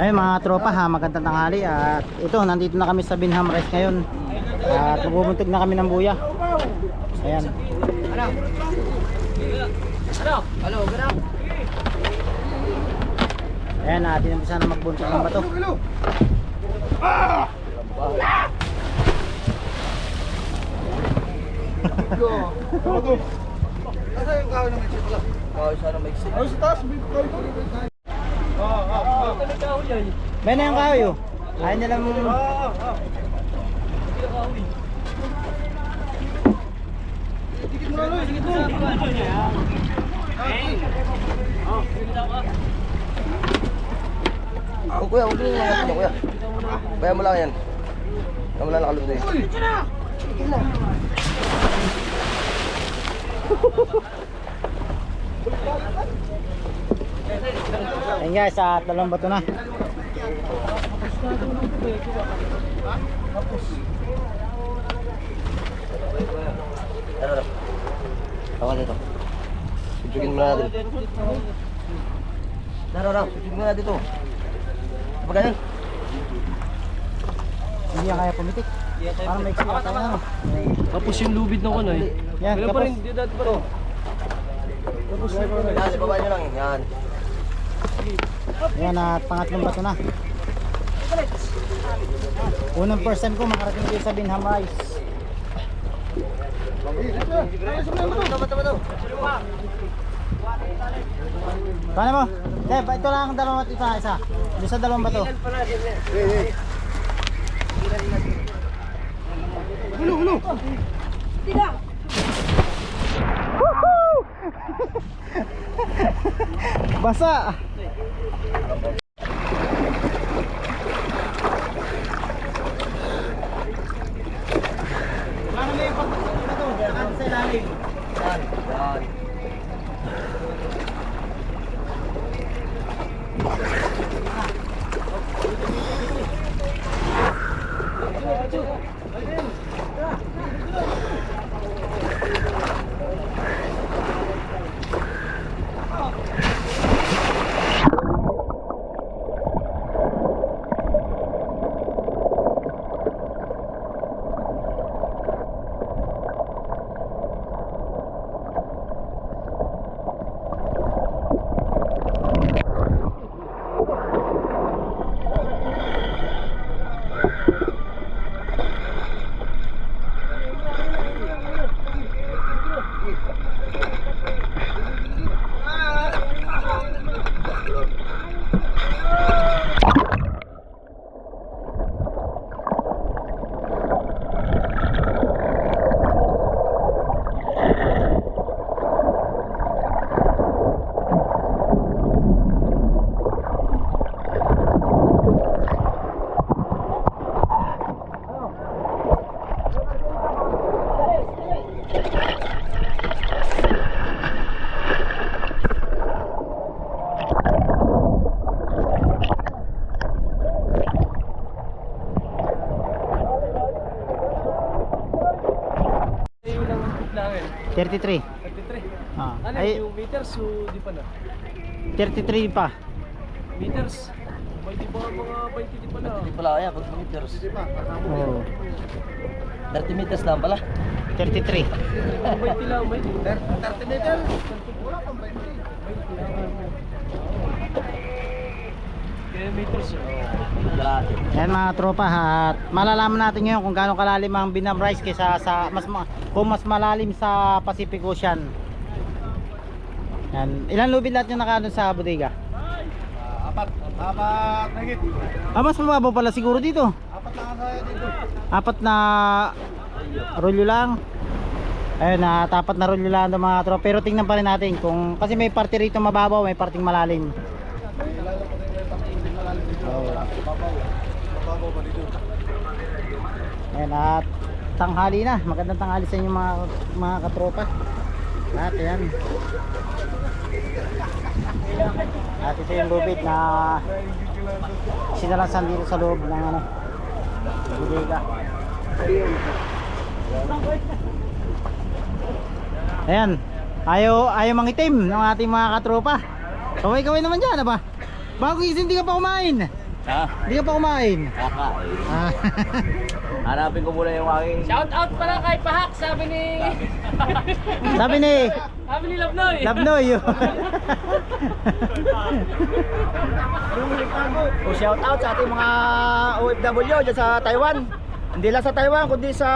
Ayun mga tropa ha, magandang tanghali. At ito, nandito na kami sa Binham Rice ngayon. At magbubuntog na kami ng buya. Ayan. Halo, ganap. Ayan, natin umpisa na magbuntog ng bato. Asa yung kahoy na may chip lang? Kahoy sana may chip. Ay, sa taas. May na yung kahoy oh. Ayaw nila mong... Dikit mo na, dikit mo. Kuya, huwag mo yung mga kuya. Kaya mo lang yan. Kaya mo lang nakalun din. Ayan guys, at dalawang bato na. Tawa dito. Sujugin mo na natin. Daro, sujugin mo na dito. Apa ganyan? Hindi yan kaya pumitik. Parang may ekstra tayo na. Tapos yung lubid ng kanay. Yan, Wala pa kapos. rin, di dati pa rin. Yan, ibaba nyo lang. Yan. Ayan, at pangatlong bato na. Unang first time ko makarating dito sa Binham Rice. Paano mo? Deb, ito lang ang dalawang bato, isa. Doon sa dalawang bato. Hulo. Basa! Paano na yung pagpapag na ito? Saan sa ilalim? Yan. Ilang lang eh. 33. 33. Ah. Ano Ay, yung meters o di pa na? 33 pa. Meters? May di ba mga 20 di pa na? Hindi pala kaya pag meters. Oh. 30 meters lang pala. 33. 20 lang, may 30 meters? kaya meters yun. Galati. Yan mga tropa at malalaman natin ngayon kung gaano kalalim ang Binham Rice kaysa sa kung mas malalim sa Pacific Ocean. Yan. Ilan lubid lahat yung nakaano sa bodega? Apat na higit. Ah, mas mababaw pala siguro dito. Apat na kaya dito. Apat na rolyo lang. Ayun, apat na rolyo lang ng mga tropa. Pero tingnan pa rin natin kung kasi may parte rito mababaw, may parting malalim. Mababaw pa dito. Ayan, at tanghali na. Magandang tanghali sa inyo mga katropa. At ayan. At ito yung lubid na sinalasan dito sa loob ng ano, bodega. Ayan, ayaw mangitim ng ating mga katropa. Kaway-kaway naman dyan, ba? Bago gising, hindi ka pa kumain. Ha? Hindi ka pa kumain. Kakain. Ah. Hanapin ko muna yung aking... Shout out pala kay Pahak, sabi ni... Sabi ni sabi ni Labnoy. Labnoy yun. Oh, shout out sa ating mga OFW dyan sa Taiwan. Hindi lang sa Taiwan, kundi sa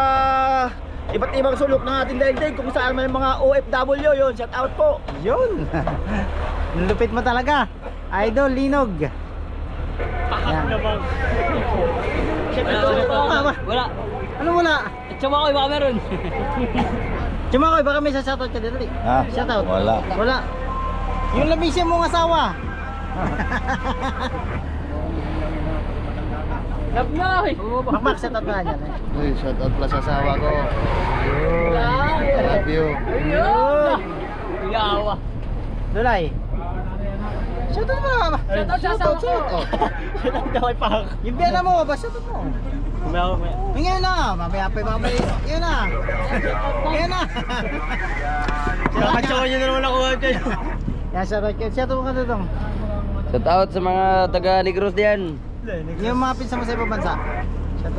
iba't ibang sulok ng ating daigdig. Kung saan may mga OFW yun, shout out po. Yun. Lupit mo talaga. Idol Linog. Pahak naman. Wala. Ano wala? Tsama ko, baka meron. Chumakoy, baka may shoutout ka dito. Ha? Shoutout. Wala. Wala. Yung labisya mong asawa. Labnoy. Makmak, shoutout ka dyan. Uy, shout out pala sa asawa ko. I love you. Ayun. Yawa. Dulay. Shoutout mo na ba? Shoutout sa asawa ko. Shoutout ka kay Pahak. Yung biyana mo ba? Shoutout mo. Ngayon na, mamaya pa mamaya. Ngayon na. Ngayon na. Kakatsawa nyo na naman ako dyan. Yan, shoutout mo ka dito. Shout out sa mga taga Negros diyan. Yung mga pinsan mo sa ibang bansa.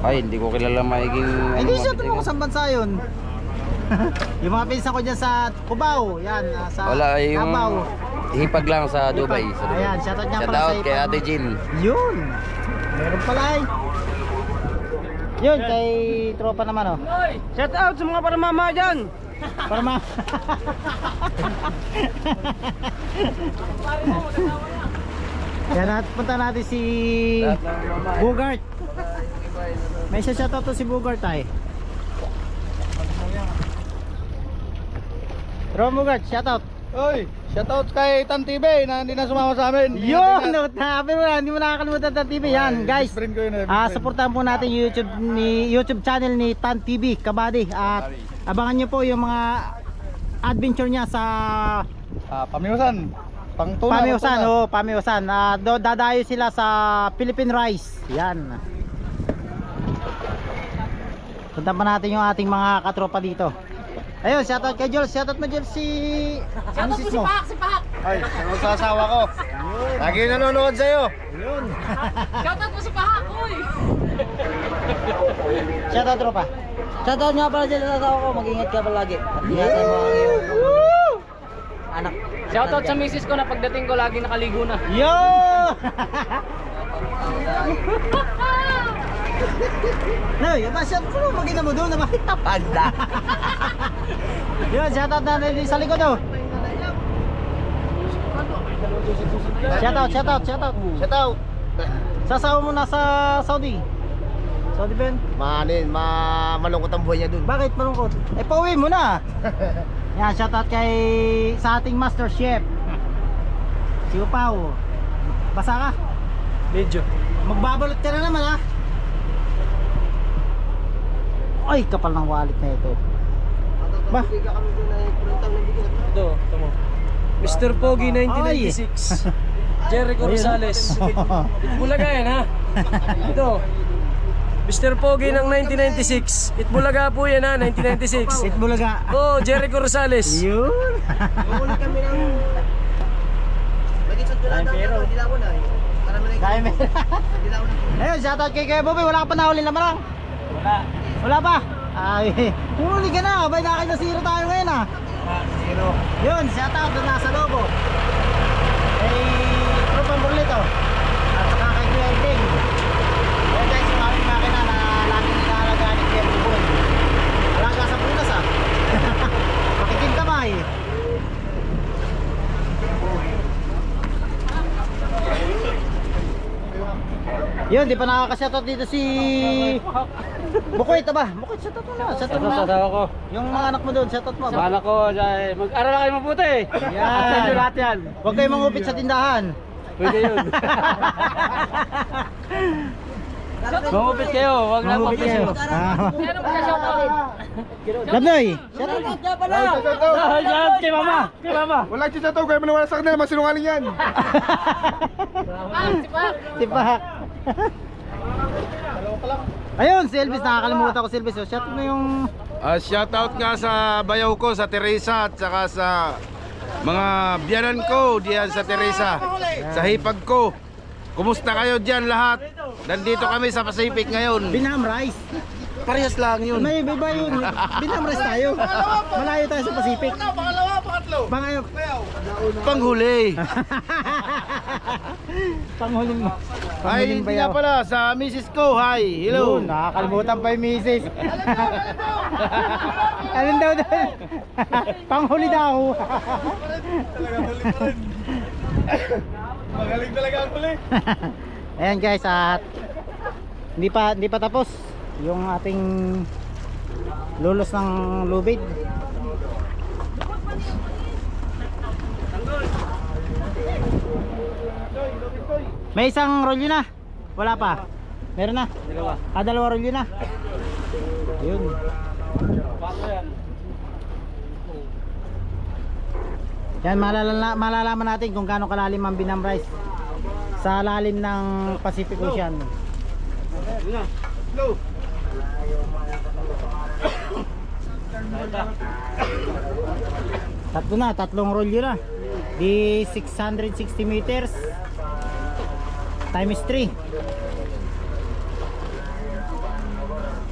Ay, hindi ko kilala maiging... Hindi shoutout mo kung saan bansa yun. Yung mga pinsan ko dyan sa Cubao. Yan, sa Wala, yung... Davao. Hipag lang sa Dubai. Sa Dubai. Ayan, shoutout niya Shout pala sa out kay Ipag. Ate Jill. Yun. Meron pala eh. Yun, kay tropa naman oh. Noy. Shout out sa mga paramama dyan. Para ma... Yan, at punta natin si Bugart. May shoutout to si Bugart ay. Bro Bugart, shoutout. Uy, shout out kay Tan TV na hindi na sumama sa amin. Yun, sabi mo na, hindi mo nakakalimutan Tan TV. Yan, guys. Friend ko yun, Supportahan po natin yung YouTube channel ni Tan TV Kabady. At abangan nyo po yung mga adventure niya sa Pamiusan. Pangtuna. Pamiusan. Oh, Pamiusan. Dadayo sila sa Philippine Rice. Yan. Punta pa natin yung ating mga katropa dito. Ayun, shoutout kay Jules. Shoutout mo Jules si... Shoutout mo si Pahak, si Pahak. Ay, ano sa asawa ko? Lagi nanonood sa'yo. Yun. Shoutout mo si Pahak, uy. Shoutout tropa. Shoutout nga pala dyan sa asawa ko. Mag-ingat ka palagi. At ingatan mo ang iyong anak. Shoutout sa misis ko na pagdating ko lagi nakaligo na. Yo! No, yung shoutout mo mag-ina mo doon naman. Panda. Yun, shoutout natin sa likod oh. Shoutout. Shout out. Sasawa mo na sa Saudi. Saudi Ben? Malungkot ang buhay niya dun. Bakit malungkot? Eh pauwi mo na. Yan, shoutout kay sa ating master chef. Si Upaw. Basa ka? Medyo. Magbabalot ka na naman ha. Ay, kapal ng wallet na ito. Ba? Ito, ito mo. Mr. Pogi 1996. Jericho Rosales. Itbulaga yan ha. Ito. Mr. Pogi ng 1996. Itbulaga po yan ha, 1996. Itbulaga. Oh, Jericho Rosales. Yun. Kaya mo. Ayun, shoutout kay Kuya Bobby. Wala ka pa nahuli lamarang? Wala pa? Ay, huli ka na. Abay, nakay na zero tayo ngayon ah. Zero. Yun, shoutout doon nasa lobo. Kay Tropang Burlito. At saka kay Kuya Eding. Ayan guys, yung aming makina na laging inaalagaan ni Kuya Buboy. Alaga sa punas ah. Makikintamay. Yun, di pa nakaka-shoutout dito si Bukoy, ito ba? Bukoy, shoutout mo na. Shoutout mo na. Sasawa ko. Yung mga anak mo doon, shoutout mo. Anak ko, mag-aral na kayo mabuti. Yan. At sa inyo lahat yan. Huwag kayong mangupit sa tindahan. Pwede yun. Mangupit kayo, wag lang Mangupit kayo. pablisyo. Ano ba ka-shoutout? Labnoy, shoutout mo. Yan, kay mama. Kay mama. Wala siya to, kaya maniwala sa kanila, masinungaling yan. Si Pak. Ayun, si Elvis, nakakalimutan ko si Elvis. Oh, shoutout mo yung... Shoutout nga sa bayaw ko, sa Teresa, at saka sa mga biyanan ko diyan sa Teresa, sa hipag ko. Kumusta kayo dyan lahat? Nandito kami sa Pacific ngayon. Binham Rice. Parehas lang yun. May iba yun. Binham Rice tayo. Malayo tayo sa Pacific. Pangayo. Panghuli. Panghuling mo. Ay, hindi nga pala. Sa Mrs. ko. Hi. Hello. Yun, nakakalimutan pa yung misis. Alin daw doon? Panghuli daw. Magaling talaga ang huli. Ayan guys, at hindi pa tapos yung ating lulos ng lubid. May isang rolyo na. Wala pa. Meron na. Dalawa rolyo na. Yun. Yan, malalaman natin kung gaano kalalim ang Binham Rice sa lalim ng Pacific Ocean. Tatlong rolyo na. Di 660 meters times 3.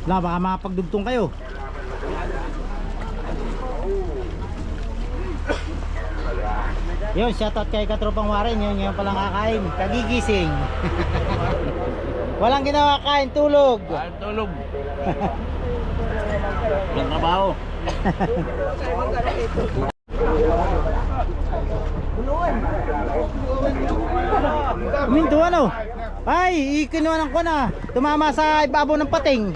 Baka makapagdugtong kayo. Yun, shoutout kay Katropang Warren. Yun, ngayon palang kakain. Kagigising. Walang ginawa, kain, tulog. Tulog. Walang trabaho. Minto ano? Ay, ikinuha ng kuna. Tumama sa ibabaw ng pating.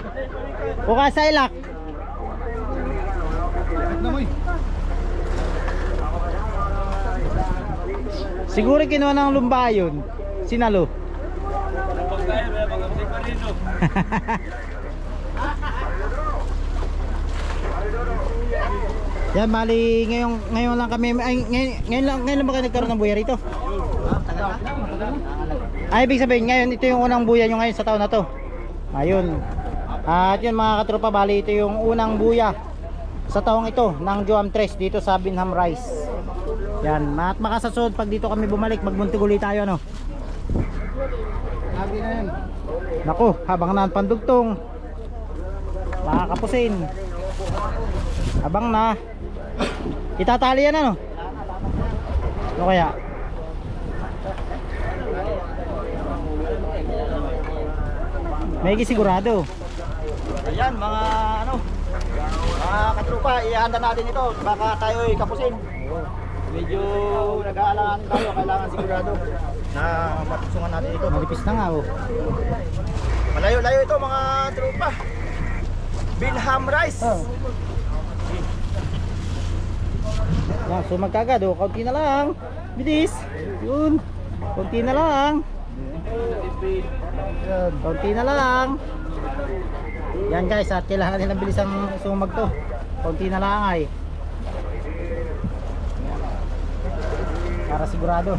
O kaya sa ilak. Siguro kinuha ng lumba yun. Sinalo. Yan, bali ngayon lang kami ngayon lang ba kayo nagkaroon ng buya rito? Ay, ibig sabihin ngayon ito yung unang buya nyo ngayon sa taon na to. Ayun. At yun mga katropa, bali ito yung unang buya sa taong ito ng Joam 3 dito sa Binham Rice. Yan, at makasasunod pag dito kami bumalik, magbuntig ulit tayo ano. Naku, habang naan pandugtong makakapusin. Habang na itatali yan ano. Ano kaya? May sigurado. Ayan mga mga katrupa, ihanda natin ito. Baka tayo'y kapusin. Medyo nag-aalangan tayo, kailangan sigurado na matusungan natin ito. Malipis na nga oh. Malayo-layo ito mga trupa. Binham Rice. Yan, so magkagad oh, kaunti na lang. Bilis. Yun. Kaunti na lang. Kaunti na lang. Yan guys, at kailangan natin ng bilis ang sumag to. Kaunti na lang ay. Para sigurado.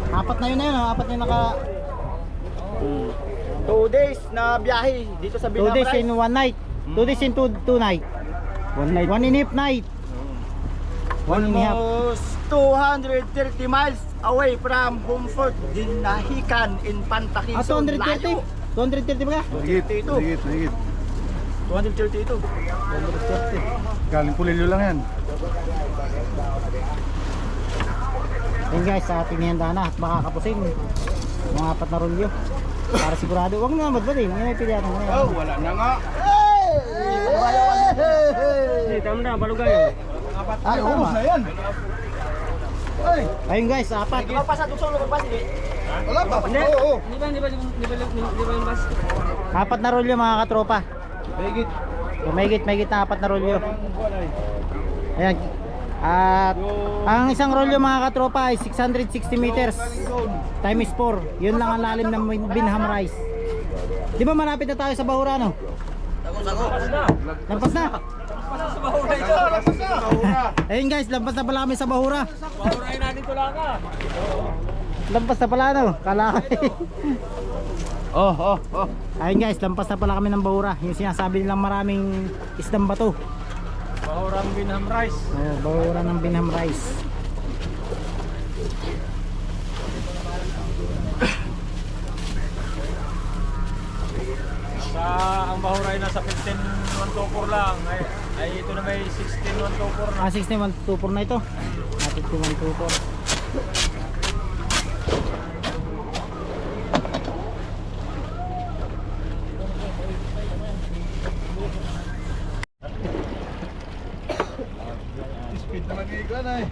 Apat na yun, oh. Apat na yun naka 2 days na biyahe dito sa 2 Binham days Rice. in 1 night. 2 days in 2 night. 1 night. 1 and a half night. 1 and a half. Almost 230 miles away from Humfort, Dinahican in Pantaquin. 230? 230 ba ka? 232. 232. 230. Galing Pulilyo lang yan. Yan guys, sa ating handa na at makakapusin mga apat na rolyo para sigurado. Huwag na madbadin, yan ay pilihan mo na. Wala na nga. Tama na, balugayo. Ay, oo na yan. Ayun guys, apat. Mapasa doon sa lugar pa sige. Wala pa. Oo. Di ba yung bas? Apat na rolyo mga katropa. Begit. May git na apat na rolyo. Ayan. At ang isang rolyo mga katropa ay 660 meters times 4. Yun lang ang lalim ng Binham Rice. Di ba malapit na tayo sa Bahura no? Lampas na. Ayun guys, lampas na pala kami sa Bahura. Bahurain natin ito lang ka. Lampas na pala no? Kala Oh. Ayun guys, lampas na pala kami ng Bahura. Yung sinasabi nilang maraming isdang bato. Bahurang Binham Rice. Bahura ng Binham Rice. Ang Bahura ay nasa 15.124 lang. Ay ito na may 16.124 na. Ah, 6124 na ito. Ah, 6124. Speed naman yung iklan ay.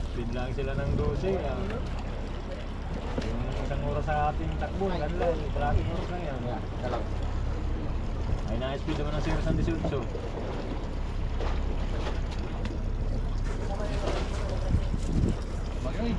Speed lang sila ng 12. Yung isang oras sa ating takbo, ganun lang. Kalating oras lang yan. Ay na-speed naman ng 0 sa 18. Bagay.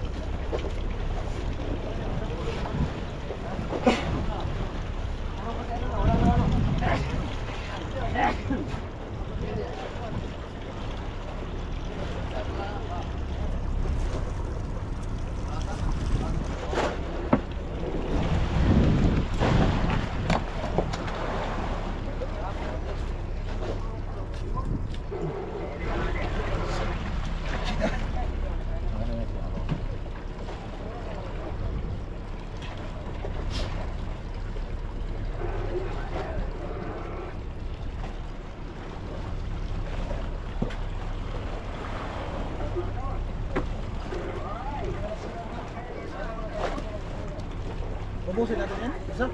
Ubusin natin yan. Isa.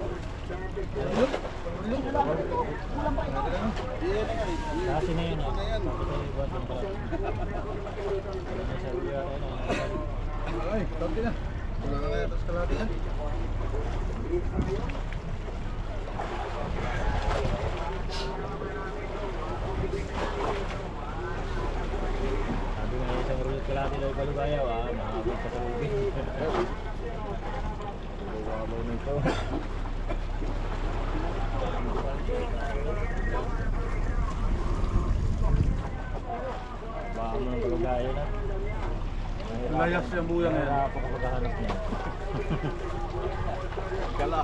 Kasi na yun. Ay, konti na. Wala na yan. Tapos kalahati yan. Sabi nga isang rulot kalahati daw Kalugayaw, mahabang sa kalubin. Babaw na ito. Baka mo ng Kalugayaw na. Layas yung buyang yan. Mahirap ako pagkahanap niya. Kala.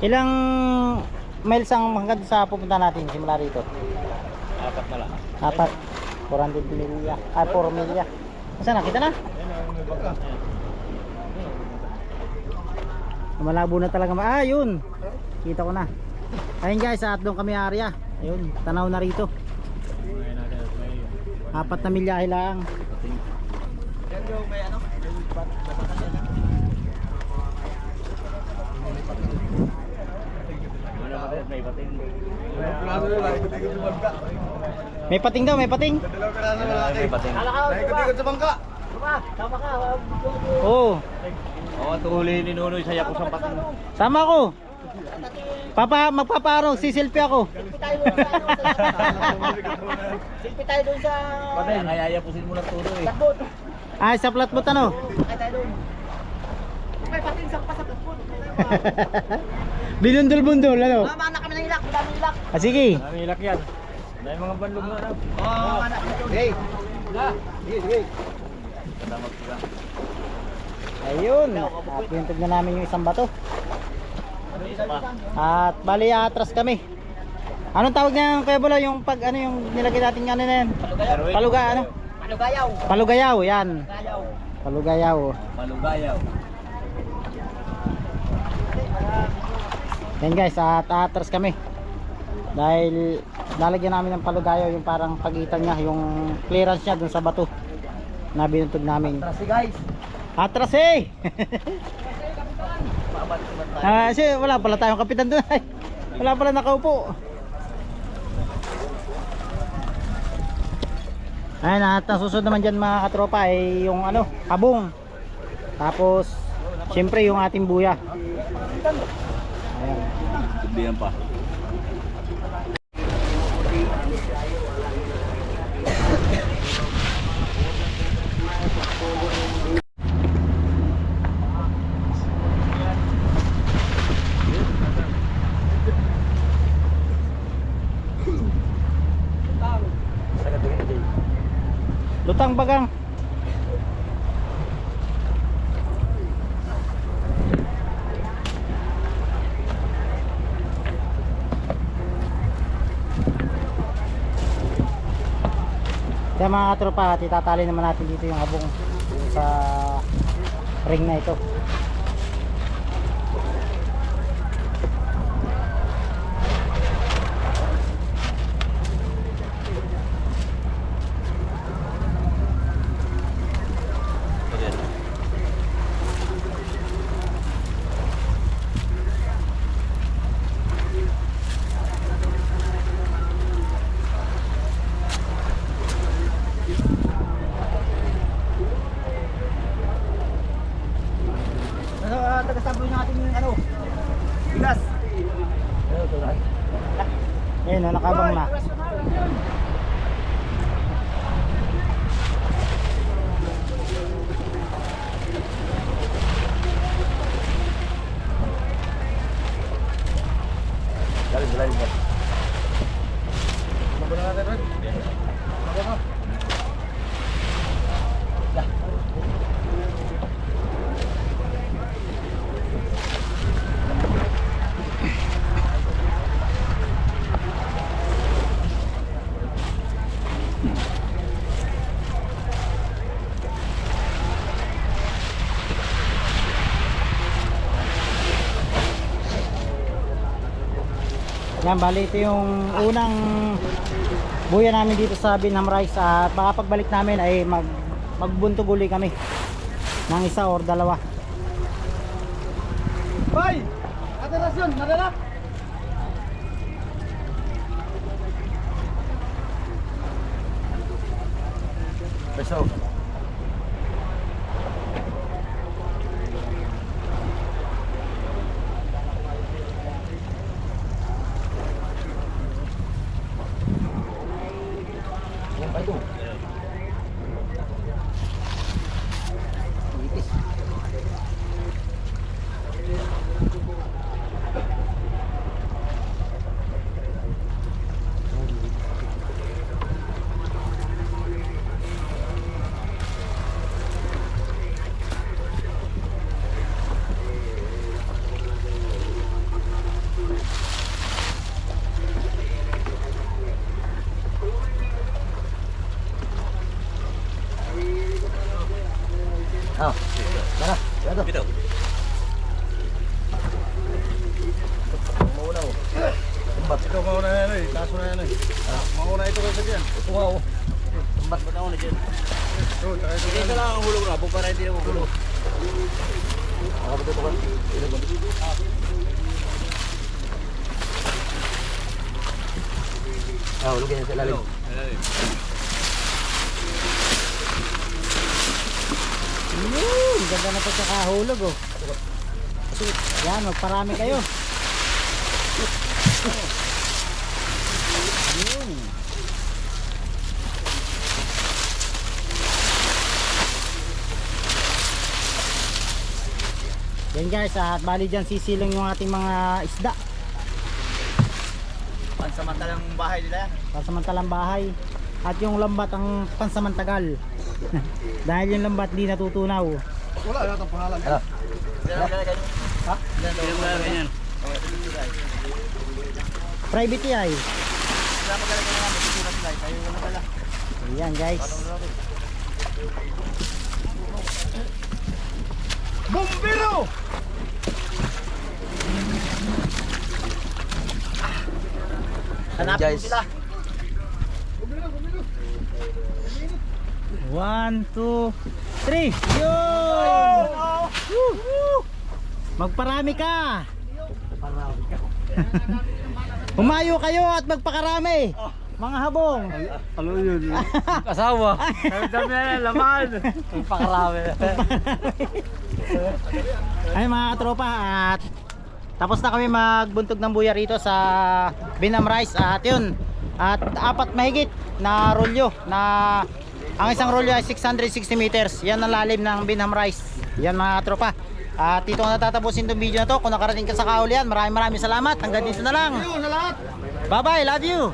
Ilang miles ang hanggang sa pupunta natin simula rito? 4 na lang. 4. 400 milya. Ah, 4 milya. Saan na? Kita na? Malabo na talaga. Ah, yun. Kita ko na. Ayun guys, at doon kami area. Ayun, tanaw na rito. 4 na milya lang. Yan yung may ano? May pating. Plato yun. Ikot-ikot sa bangka. May pating daw, may pating. Dalawang karasan malaki. May pating. Ikot-ikot sa bangka. Sama ka. Oo. Oo, tuhuli ni Nunoy sa yakos ang pating. Sama ko. Magpaparong, siselfie ako. Silpi tayo doon sa... Patay, nayayapusin mo ng Tunoy. Lakbot. Ah, sa flatboat ano? Sakay tayo doon. May pating sa lakbot. Binundol-bundol ano? Mama na kami ng ilak. Madaming ilak. Ah, sige. Dami ilak yan. Dahil mga bandog na ano. Oo, anak ko doon. Hey. Sige. Salamat sila. Ayun. At pintog na namin yung isang bato. At bali atras kami. Anong tawag niyan Kuya Bolo? Yung pag ano yung nilagay natin ano na yan? Paluga ano? Palugayaw. Palugayaw, yan. Palugayaw. Palugayaw. Malugayaw. Yan guys, at atras kami. Dahil lalagyan namin ng palugayaw yung parang pagitan niya, yung clearance niya dun sa bato na binuntog namin. Trasi guys. Atras eh! Kasi wala pala tayong kapitan doon. Wala pala nakaupo. Ayan, at ang susunod naman dyan mga katropa ay yung ano, kabong. Tapos syempre yung ating buya. Ayan. Sabihan pa. Lutang bagang. Kaya mga katropa, itatali naman natin dito yung habong sa ring na ito. Taga-sample yung ating ano, bigas. Ayun, nakabang na. Lalim mo. Yan, bali ito yung unang buya namin dito sa Binham Rice at baka pagbalik namin ay magbuntog uli kami ng isa or dalawa. Hoy! Aterasyon, nadala! Peso. Ah, tara, tara. Bitaw. Mauna oh. Tumbat. Ito mauna na yan eh, kaso na yan eh. Mauna ito kasi dyan. Ito nga oh. Tumbat. Ba't ako na dyan? Sige ka lang ang hulog na, para hindi na hulog. Nakabot ito ka. Ah, hulog yan sa ilalim. Ganda na pagkakahulog oh. Yan, magparami kayo. Yun. Yan guys, at bali dyan sisiling yung ating mga isda. Pansamantalang bahay nila yan. Pansamantalang bahay. At yung lambat ang pansamantagal. Dahil yung lambat di natutunaw. Wala yata ang pangalan. Ah. Ha? Ganyan. Private yan. Wala magaling ka naman, magsusulat sila. Tayo wala pala. Ayan guys. Bumbiro! Hanapin Guys. mo sila. 1, 2, 3. Yun! Woo! Magparami ka. Humayo kayo at magpakarami. Mga habong. Ano yun? Asawa. Dami na laman. Pakarami. Ay mga katropa, at tapos na kami magbuntog ng buya rito sa Binham Rice. At yun, at 4 mahigit na rolyo na ang isang rolyo ay 660 meters. Yan ang lalim ng Binham Rice. Yan mga katropa. At dito ko natatapusin itong video na to. Kung nakarating ka sa Kaulian, maraming salamat. Hanggang dito na lang. Bye bye, love you.